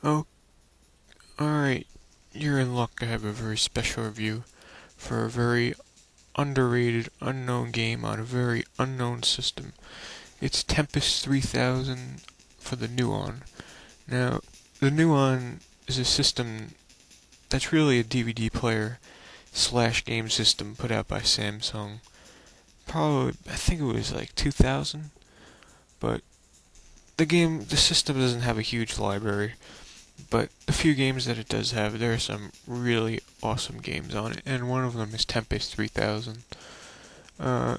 Oh, alright. You're in luck. I have a very special review for a very underrated, unknown game on a very unknown system. It's Tempest 3000 for the NUON. Now, the NUON is a system that's really a DVD player slash game system put out by Samsung. Probably, I think it was like 2000, but the system doesn't have a huge library. But the few games that it does have, there are some really awesome games on it, and one of them is Tempest 3000. Uh,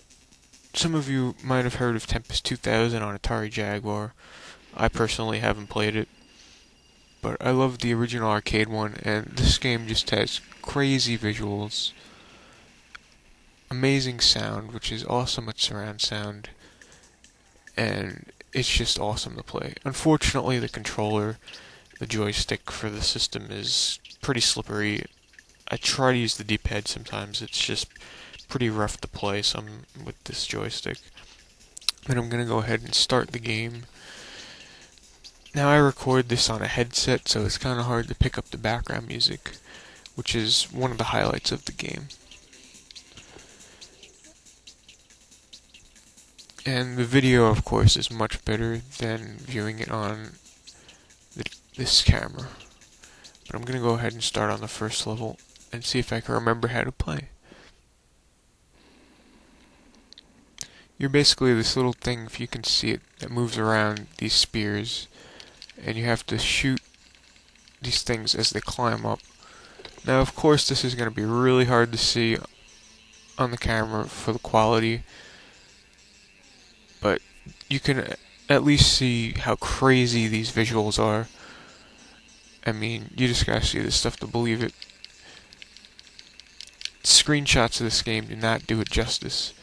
some of you might have heard of Tempest 2000 on Atari Jaguar. I personally haven't played it, but I love the original arcade one, and this game just has crazy visuals, amazing sound, which is awesome with surround sound, and it's just awesome to play. Unfortunately, the joystick for the system is pretty slippery. I try to use the D-pad sometimes. It's just pretty rough to play some with this joystick. But I'm gonna go ahead and start the game. Now I record this on a headset, so it's kind of hard to pick up the background music, which is one of the highlights of the game. And the video, of course, is much better than viewing it on this camera. But I'm gonna go ahead and start on the first level and see if I can remember how to play. You're basically this little thing, if you can see it, that moves around these spears, and you have to shoot these things as they climb up. Now, of course, this is going to be really hard to see on the camera for the quality, but you can at least see how crazy these visuals are. I mean, you just gotta see this stuff to believe it. Screenshots of this game do not do it justice.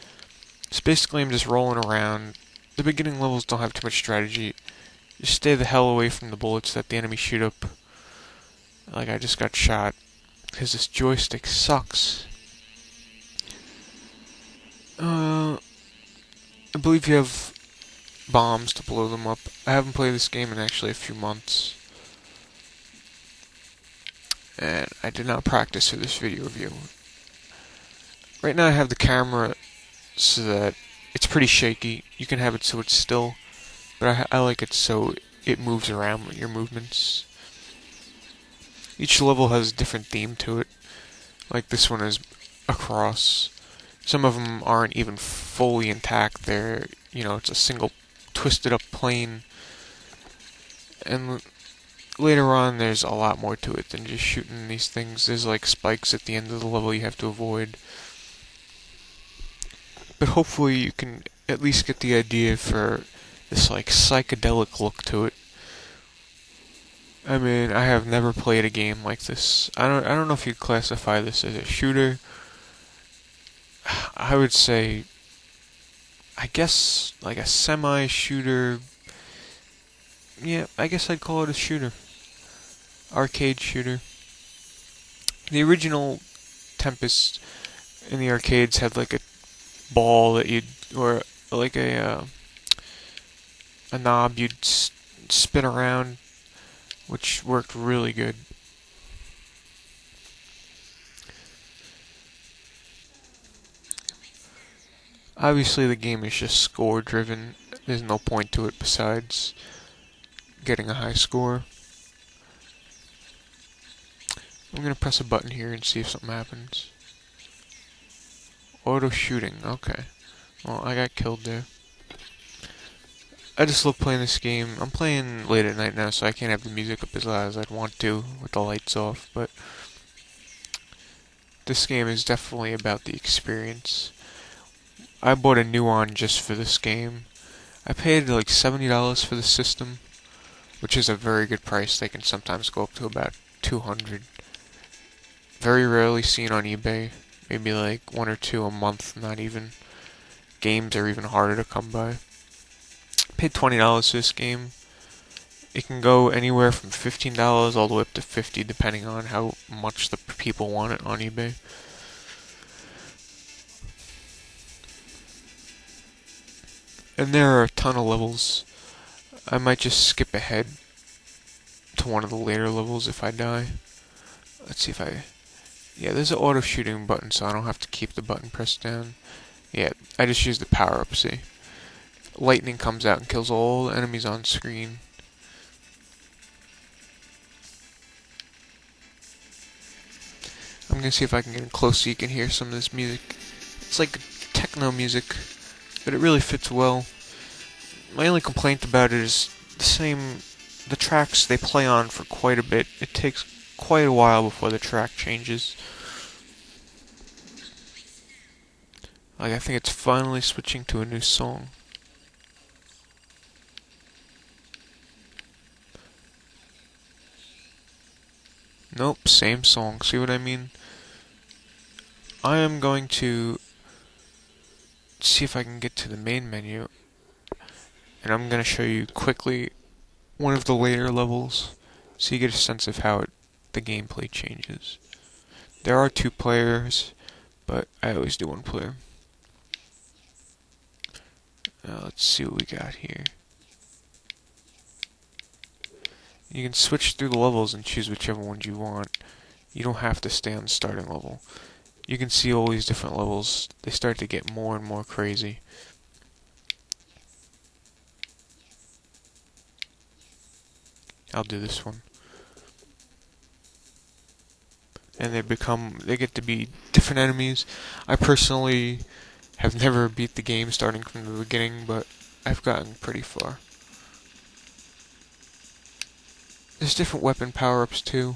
So basically, I'm just rolling around. The beginning levels don't have too much strategy. Just stay the hell away from the bullets that the enemy shoot up. Like I just got shot. Because this joystick sucks. I believe you have bombs to blow them up. I haven't played this game in actually a few months. And I did not practice for this video review. Right now I have the camera so that it's pretty shaky. You can have it so it's still, but I like it so it moves around with your movements. Each level has a different theme to it. Like this one is a cross. Some of them aren't even fully intact. They're, it's a single twisted up plane. And later on, there's a lot more to it than just shooting these things. There's like spikes at the end of the level you have to avoid. But hopefully you can at least get the idea for this like psychedelic look to it. I mean, I have never played a game like this. I don't know if you'd classify this as a shooter. I would say, I guess, like a semi-shooter. Yeah, I guess I'd call it a shooter. Arcade shooter. The original Tempest in the arcades had like a ball that or like a knob you'd spin around, which worked really good. Obviously the game is just score driven. There's no point to it besides getting a high score. I'm gonna press a button here and see if something happens. Auto shooting, okay. Well, I got killed there. I just love playing this game. I'm playing late at night now, so I can't have the music up as loud as I'd want to with the lights off, but this game is definitely about the experience. I bought a NUON just for this game. I paid like $70 for the system, which is a very good price. They can sometimes go up to about $200. Very rarely seen on eBay. Maybe like one or two a month, not even. Games are even harder to come by. Paid $20 for this game. It can go anywhere from $15 all the way up to $50, depending on how much the people want it on eBay. And there are a ton of levels. I might just skip ahead to to one of the later levels if I die. Let's see if I... Yeah, there's an auto shooting button, so I don't have to keep the button pressed down. Yeah, I just use the power up, see? Lightning comes out and kills all the enemies on screen. I'm gonna see if I can get in close so you can hear some of this music. It's like techno music, but it really fits well. My only complaint about it is the tracks they play on for quite a bit. It takes quite a while before the track changes. Like, I think it's finally switching to a new song. Nope, same song. See what I mean? I am going to see if I can get to the main menu, and I'm going to show you quickly one of the later levels so you get a sense of how the gameplay changes. There are 2 players, but I always do 1 player. Let's see what we got here. You can switch through the levels and choose whichever ones you want. You don't have to stay on the starting level. You can see all these different levels. They start to get more and more crazy. I'll do this one. And they get to be different enemies. I personally have never beat the game starting from the beginning, but I've gotten pretty far. There's different weapon power-ups too.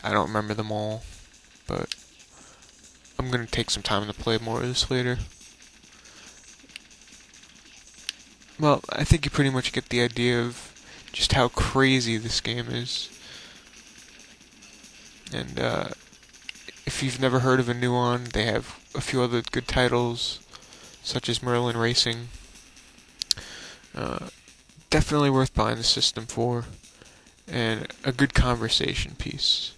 I don't remember them all, but I'm gonna take some time to play more of this later. Well, I think you pretty much get the idea of just how crazy this game is. And if you've never heard of a NUON, they have a few other good titles, such as Merlin Racing. Definitely worth buying the system for, and a good conversation piece.